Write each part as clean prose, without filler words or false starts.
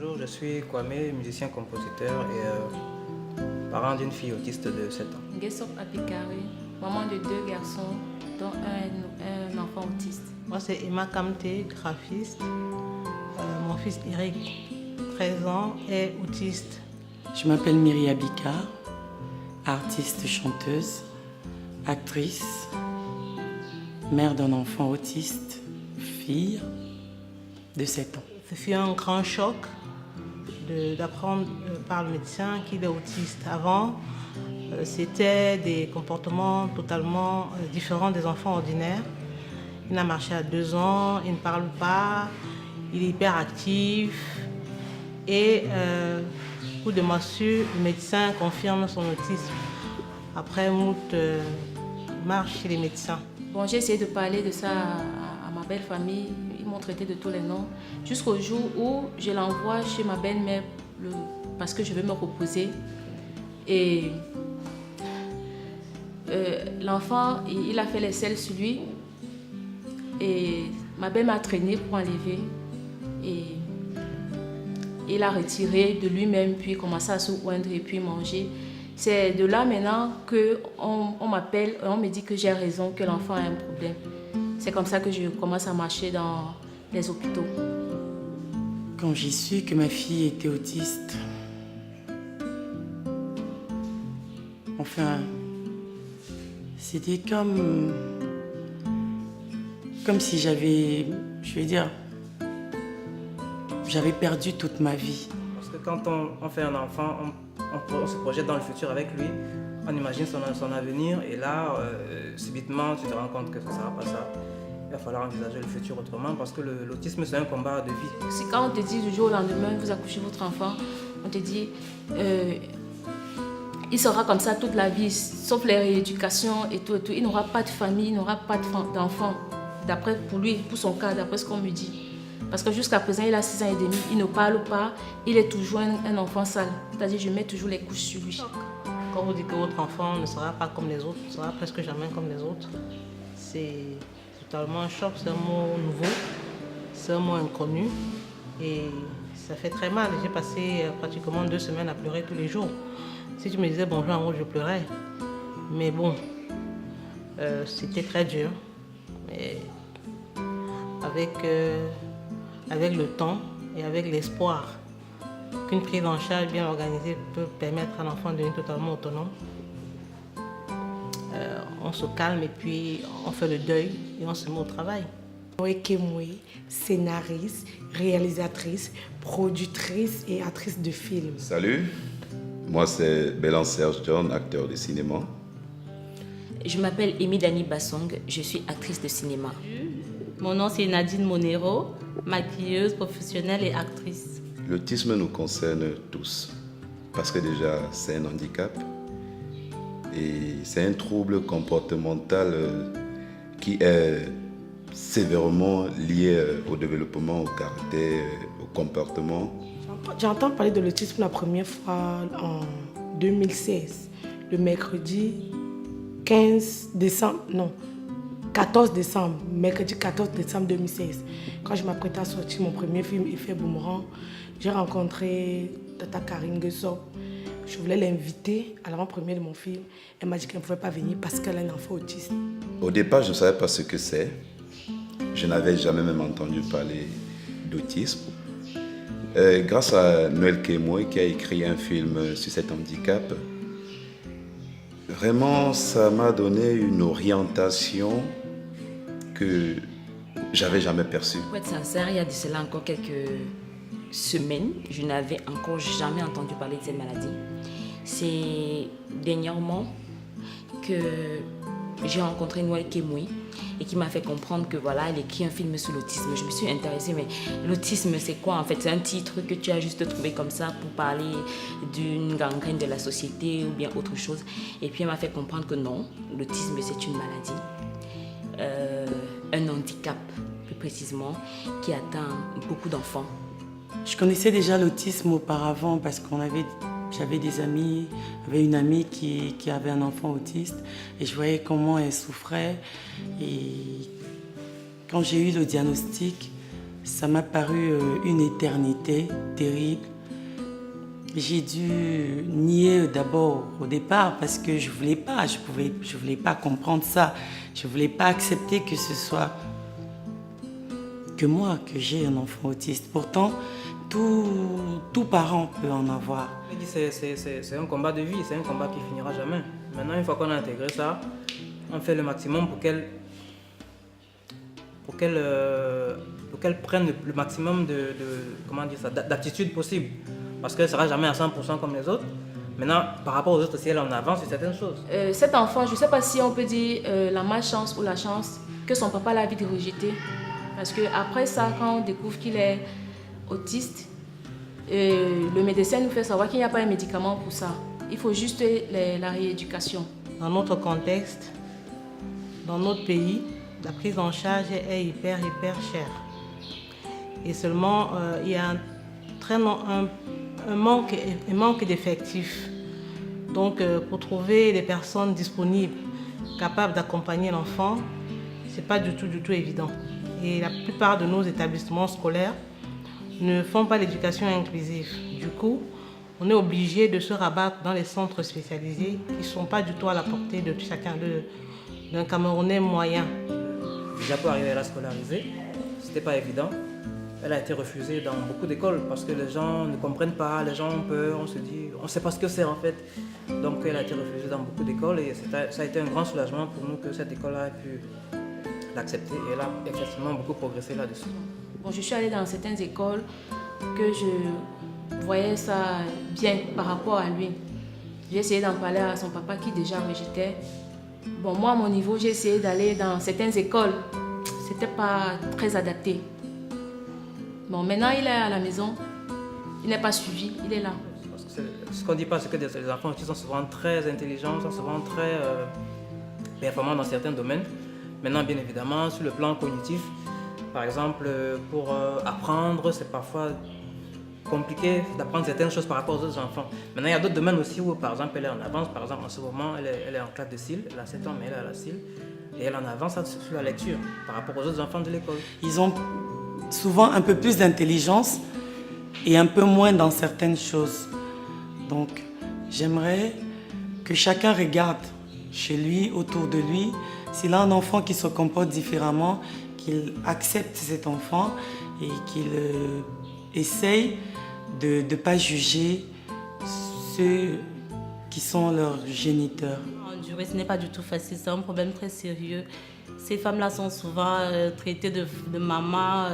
Bonjour, je suis Kwame, musicien-compositeur et parent d'une fille autiste de 7 ans. Ngessop Apikari, maman de 2 garçons, dont un enfant autiste. Moi, c'est Emma Kamte, graphiste. Mon fils Eric, 13 ans, est autiste. Je m'appelle Myri Abikar, artiste chanteuse, actrice, mère d'un enfant autiste, fille de 7 ans. Ce fut un grand choc d'apprendre par le médecin qu'il est autiste. Avant, c'était des comportements totalement différents des enfants ordinaires. Il n'a marché à 2 ans, il ne parle pas, il est hyperactif. Et coup de massue, le médecin confirme son autisme. Après moult marche chez les médecins. Bon, j'ai essayé de parler de ça à ma belle famille. Ils m'ont traité de tous les noms. Jusqu'au jour où je l'envoie chez ma belle-mère parce que je veux me reposer. Et l'enfant, il a fait les selles sur lui. Et ma belle m'a traîné pour enlever. Et il a retiré de lui-même, puis commencé à se oindre et puis manger. C'est de là maintenant qu'on m'appelle et on me dit que j'ai raison, que l'enfant a un problème. C'est comme ça que je commence à marcher dans les hôpitaux. Quand j'ai su que ma fille était autiste, enfin, c'était comme si j'avais perdu toute ma vie. Parce que quand on fait un enfant, on se projette dans le futur avec lui, on imagine son avenir et là, subitement, tu te rends compte que ce ne sera pas ça. Il va falloir envisager le futur autrement parce que l'autisme, c'est un combat de vie. C'est quand on te dit du jour au lendemain, vous accouchez votre enfant, on te dit il sera comme ça toute la vie, sauf les rééducations et tout. Il n'aura pas de famille, il n'aura pas d'enfant. D'après, pour lui, pour son cas, d'après ce qu'on me dit. Parce que jusqu'à présent, il a 6 ans et demi, il ne parle pas, il est toujours un enfant sale. C'est-à-dire, je mets toujours les couches sur lui. Quand vous dites que votre enfant ne sera pas comme les autres, ne sera presque jamais comme les autres, c'est totalement un choc, c'est un mot nouveau, c'est un mot inconnu et ça fait très mal. J'ai passé pratiquement 2 semaines à pleurer tous les jours. Si tu me disais bonjour en gros, je pleurais. Mais bon, c'était très dur. Mais avec le temps et avec l'espoir qu'une prise en charge bien organisée peut permettre à l'enfant de devenir totalement autonome, on se calme et puis on fait le deuil et on se met au travail. Kemwe, scénariste, réalisatrice, productrice et actrice de films. Salut, moi c'est Bélan Serge John, acteur de cinéma. Je m'appelle Emi Dani Bassong, je suis actrice de cinéma. Mon nom c'est Nadine Monero, maquilleuse professionnelle et actrice. L'autisme nous concerne tous, parce que déjà c'est un handicap et c'est un trouble comportemental qui est sévèrement lié au développement, au caractère, au comportement. J'entends parler de l'autisme la première fois en 2016, le mercredi 14 décembre, mercredi 14 décembre 2016. Quand je m'apprêtais à sortir mon premier film, Effet Boomerang, j'ai rencontré Tata Karine Ngessop. Je voulais l'inviter à l'avant-première de mon film. Elle m'a dit qu'elle ne pouvait pas venir parce qu'elle a un enfant autiste. Au départ, je ne savais pas ce que c'est. Je n'avais jamais même entendu parler d'autisme. Grâce à Noël Kemwe qui a écrit un film sur cet handicap, vraiment, ça m'a donné une orientation que j'avais jamais perçue. Pour être sincère, il y a de cela encore quelques semaines, je n'avais encore jamais entendu parler de cette maladie. C'est dernièrement que j'ai rencontré Noël Kemwe et qui m'a fait comprendre que voilà, elle écrit un film sur l'autisme. Je me suis intéressée, mais l'autisme c'est quoi en fait? C'est un titre que tu as juste trouvé comme ça pour parler d'une gangrène de la société ou bien autre chose. Et puis elle m'a fait comprendre que non, l'autisme c'est une maladie, un handicap plus précisément, qui atteint beaucoup d'enfants. Je connaissais déjà l'autisme auparavant parce j'avais des amis, j'avais une amie qui avait un enfant autiste et je voyais comment elle souffrait. Et quand j'ai eu le diagnostic, Ça m'a paru une éternité terrible. J'ai dû nier d'abord au départ parce que je voulais pas comprendre ça. Je voulais pas accepter que ce soit que moi, que j'ai un enfant autiste. Pourtant, tout parent peut en avoir. C'est un combat de vie, c'est un combat qui finira jamais. Maintenant, une fois qu'on a intégré ça, on fait le maximum pour qu'elle prenne le maximum d'aptitude possible. Parce qu'elle ne sera jamais à 100% comme les autres. Maintenant, par rapport aux autres, si elle en avance sur certaines choses. Cet enfant, je ne sais pas si on peut dire la malchance ou la chance que son papa l'a vite rejeté. Parce qu'après ça, quand on découvre qu'il est autiste, le médecin nous fait savoir qu'il n'y a pas un médicament pour ça. Il faut juste la rééducation. Dans notre contexte, dans notre pays, la prise en charge est hyper chère. Et seulement, il y a un manque d'effectifs. Donc, pour trouver des personnes disponibles, capables d'accompagner l'enfant, ce n'est pas du tout évident. Et la plupart de nos établissements scolaires ne font pas l'éducation inclusive. Du coup, on est obligé de se rabattre dans les centres spécialisés qui ne sont pas du tout à la portée de chacun d'un Camerounais moyen. Déjà pour arriver à la scolariser, c'était pas évident. Elle a été refusée dans beaucoup d'écoles parce que les gens ne comprennent pas, les gens ont peur, on se dit, on ne sait pas ce que c'est en fait. Donc elle a été refusée dans beaucoup d'écoles et ça a été un grand soulagement pour nous que cette école-là ait pu l'accepter et elle a effectivement beaucoup progressé là-dessus. Bon, je suis allée dans certaines écoles que je voyais ça bien par rapport à lui. J'ai essayé d'en parler à son papa qui déjà rejetait. Bon, moi, à mon niveau, j'ai essayé d'aller dans certaines écoles. C'était pas très adapté. Bon, maintenant, il est à la maison. Il n'est pas suivi, il est là. Ce qu'on ne dit pas, c'est que les enfants qui sont souvent très intelligents, sont souvent très performants dans certains domaines. Maintenant, bien évidemment, sur le plan cognitif, par exemple, pour apprendre, c'est parfois compliqué d'apprendre certaines choses par rapport aux autres enfants. Maintenant, il y a d'autres domaines aussi où, par exemple, elle est en avance. Par exemple, en ce moment, elle est en classe de CIL. Elle a 7 ans, mais elle est à la CIL. Et elle en avance sur la lecture par rapport aux autres enfants de l'école. Ils ont souvent un peu plus d'intelligence et un peu moins dans certaines choses. Donc, j'aimerais que chacun regarde chez lui, autour de lui, s'il a un enfant qui se comporte différemment, qu'il accepte cet enfant et qu'il essaye de ne pas juger ceux qui sont leurs géniteurs. Endurer, ce n'est pas du tout facile, c'est un problème très sérieux. Ces femmes-là sont souvent traitées de mamans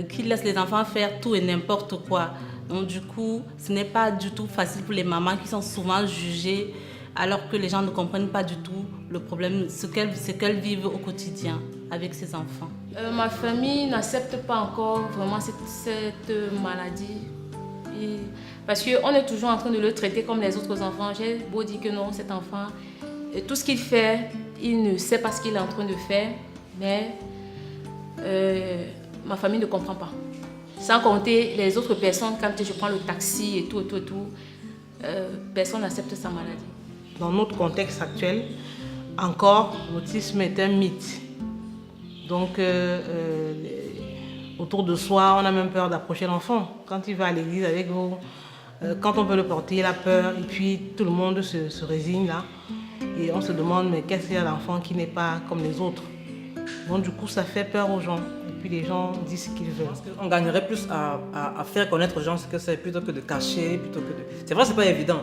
qui laissent les enfants faire tout et n'importe quoi. Donc du coup, ce n'est pas du tout facile pour les mamans qui sont souvent jugées alors que les gens ne comprennent pas du tout le problème, ce qu'elles vivent au quotidien avec ces enfants. Ma famille n'accepte pas encore vraiment cette maladie. Parce qu'on est toujours en train de le traiter comme les autres enfants. J'ai beau dire que non, cet enfant, tout ce qu'il fait, il ne sait pas ce qu'il est en train de faire, mais ma famille ne comprend pas. Sans compter les autres personnes, quand je prends le taxi et tout, personne n'accepte sa maladie. Dans notre contexte actuel, encore, l'autisme est un mythe. Donc, autour de soi, on a même peur d'approcher l'enfant. Quand il va à l'église avec vous, quand on peut le porter, il a peur. Et puis, tout le monde se résigne là. Et on se demande, mais qu'est-ce qu'il y a l'enfant qui n'est pas comme les autres? Donc, du coup, ça fait peur aux gens. Et puis, les gens disent ce qu'ils veulent. On gagnerait plus à faire connaître aux gens ce que c'est plutôt que de cacher. C'est vrai, c'est pas évident.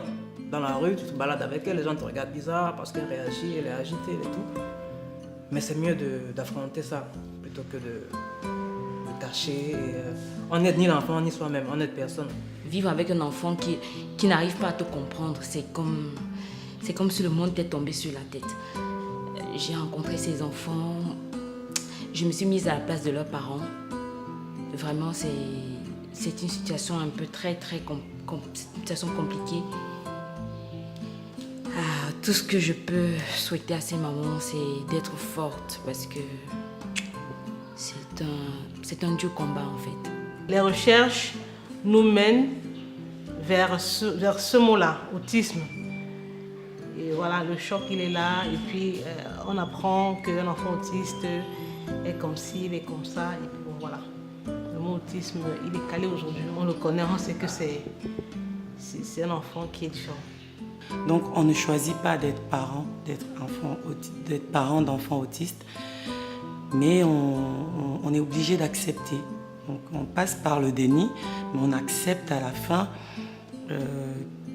Dans la rue, tu te balades avec elle, les gens te regardent bizarre parce qu'elle réagit, elle est agitée et tout. Mais c'est mieux d'affronter ça plutôt que de cacher. On n'aide ni l'enfant ni soi-même, on n'aide personne. Vivre avec un enfant qui n'arrive pas à te comprendre, c'est comme si le monde t'est tombé sur la tête. J'ai rencontré ces enfants, je me suis mise à la place de leurs parents. Vraiment, c'est une situation un peu très une situation compliquée. Tout ce que je peux souhaiter à ces mamans, c'est d'être forte parce que c'est un dur combat en fait. Les recherches nous mènent vers ce mot-là, autisme. Et voilà, le choc il est là et puis on apprend qu'un enfant autiste est comme ci, il est comme ça. Et puis bon, voilà. Le mot autisme, il est calé aujourd'hui. On le connaît, on sait que c'est un enfant qui est différent. Donc on ne choisit pas d'être parent d'enfants autistes, mais on est obligé d'accepter. Donc on passe par le déni, mais on accepte à la fin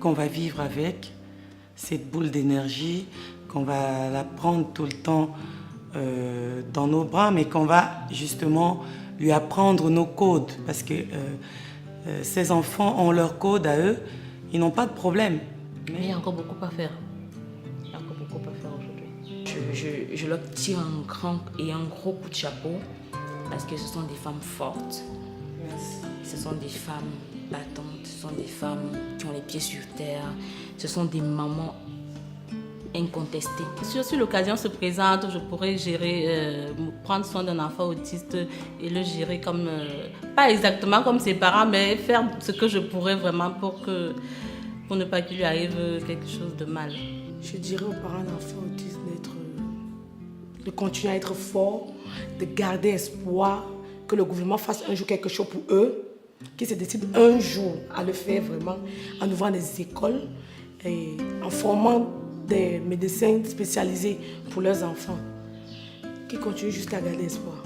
qu'on va vivre avec cette boule d'énergie, qu'on va la prendre tout le temps dans nos bras, mais qu'on va justement lui apprendre nos codes, parce que ces enfants ont leur code à eux, ils n'ont pas de problème. Mais il y a encore beaucoup à faire. Il y a encore beaucoup à faire aujourd'hui. Je leur tire un grand et un gros coup de chapeau parce que ce sont des femmes fortes. Merci. Ce sont des femmes battantes, ce sont des femmes qui ont les pieds sur terre, ce sont des mamans incontestées. Si l'occasion se présente, je pourrais gérer, prendre soin d'un enfant autiste et le gérer comme, pas exactement comme ses parents, mais faire ce que je pourrais vraiment pour ne pas qu'il lui arrive quelque chose de mal. Je dirais aux parents d'enfants autistes de continuer à être forts, de garder espoir, que le gouvernement fasse un jour quelque chose pour eux, qu'ils se décident un jour à le faire vraiment, en ouvrant des écoles et en formant des médecins spécialisés pour leurs enfants, qui continuent juste à garder espoir.